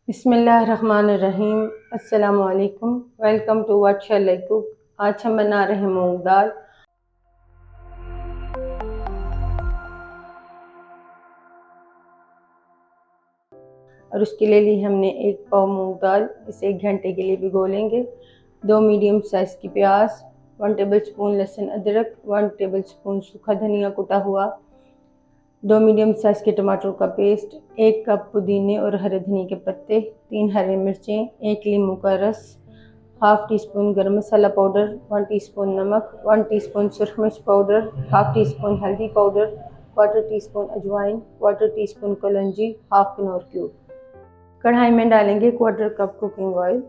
बिस्मिल्लाहिर्रहमानिर्रहीम। अस्सलामु अलैकुम। Welcome to What Shall I Cook. आज हम बना रहे हैं मूंग दाल। और उसके लिए ली हमने 1 पाव मूंग दाल। इसे 1 घंटे के लिए भिगो लेंगे। 2 मीडियम साइज़ की प्याज, 1 टेबलस्पून लहसुन अदरक, 1 टेबलस्पून सूखा धनिया कुटा हुआ, 2 मीडियम साइज़ के टमाटर का पेस्ट, 1 कप पुदीने और हरे धनिया के पत्ते, 3 हरी मिर्चें, 1 लीमू का रस, हाफ़ टी स्पून गरम मसाला पाउडर, 1 टीस्पून नमक, 1 टीस्पून सुरख मिर्च पाउडर, हाफ़ टी स्पून हल्दी पाउडर, 1/4 टीस्पून अजवाइन, 1/4 टीस्पून कलौंजी, हाफ़ कनौर क्यूब। कढ़ाई में डालेंगे 1/4 कप कुकिंग ऑयल।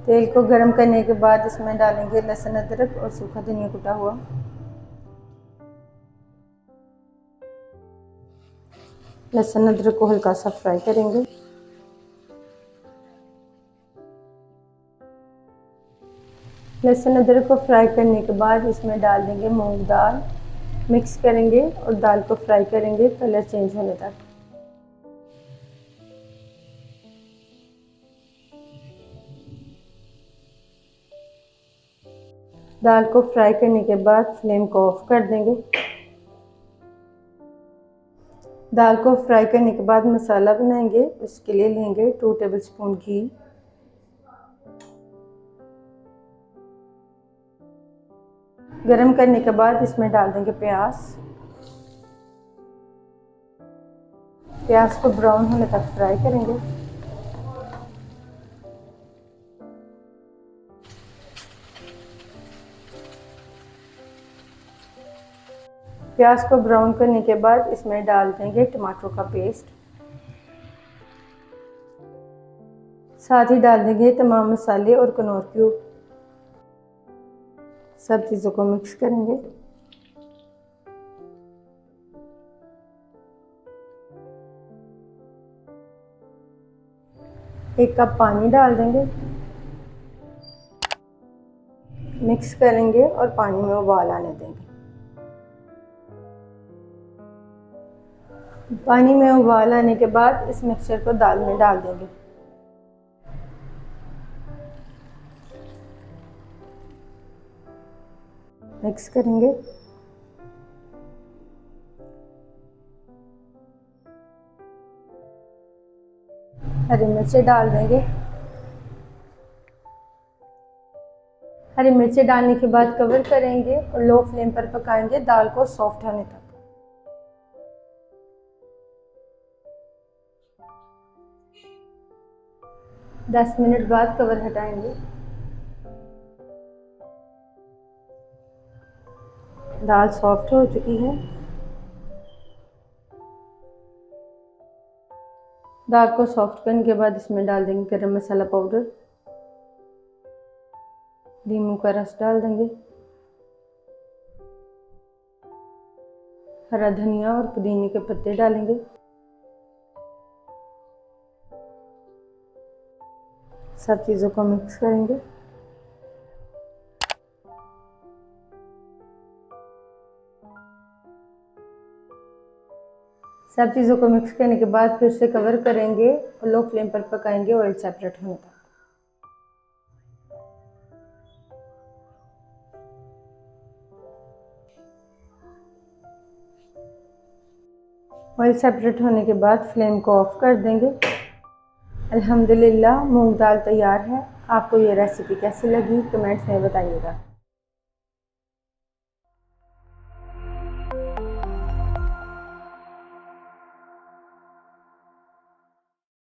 तेल को गर्म करने के बाद इसमें डालेंगे लहसुन अदरक और सूखा धनिया कुटा हुआ। लहसुन अदरक को हल्का सा फ्राई करेंगे। लहसुन अदरक को फ्राई करने के बाद इसमें डाल देंगे मूंग दाल, मिक्स करेंगे और दाल को फ्राई करेंगे कलर चेंज होने तक। दाल को फ्राई करने के बाद फ्लेम को ऑफ कर देंगे। दाल को फ्राई करने के बाद मसाला बनाएंगे। उसके लिए लेंगे 2 टेबलस्पून घी, गरम करने के बाद इसमें डाल देंगे प्याज। प्याज को ब्राउन होने तक फ्राई करेंगे। प्याज को ब्राउन करने के बाद इसमें डाल देंगे टमाटर का पेस्ट। साथ ही डाल देंगे तमाम मसाले और कनौर क्यूब। सब चीज़ों को मिक्स करेंगे। एक कप पानी डाल देंगे, मिक्स करेंगे और पानी में उबाल आने देंगे। पानी में उबाल आने के बाद इस मिक्सचर को दाल में डाल देंगे। मिक्स करेंगे। हरी मिर्चें डाल देंगे। हरी मिर्चें डालने के बाद कवर करेंगे और लो फ्लेम पर पकाएंगे दाल को सॉफ्ट होने तक। दस मिनट बाद कवर हटाएंगे। दाल सॉफ्ट हो चुकी है। दाल को सॉफ्ट करने के बाद इसमें डाल देंगे गरम मसाला पाउडर, नींबू का रस डाल देंगे, हरा धनिया और पुदीने के पत्ते डालेंगे। सब चीज़ों को मिक्स करेंगे। सब चीज़ों को मिक्स करने के बाद फिर से कवर करेंगे और लो फ्लेम पर पकाएंगे ऑयल सेपरेट होने तक। ऑयल सेपरेट होने के बाद फ्लेम को ऑफ कर देंगे। अल्हम्दुलिल्लाह मूंग दाल तैयार है। आपको ये रेसिपी कैसी लगी कमेंट्स में बताइएगा।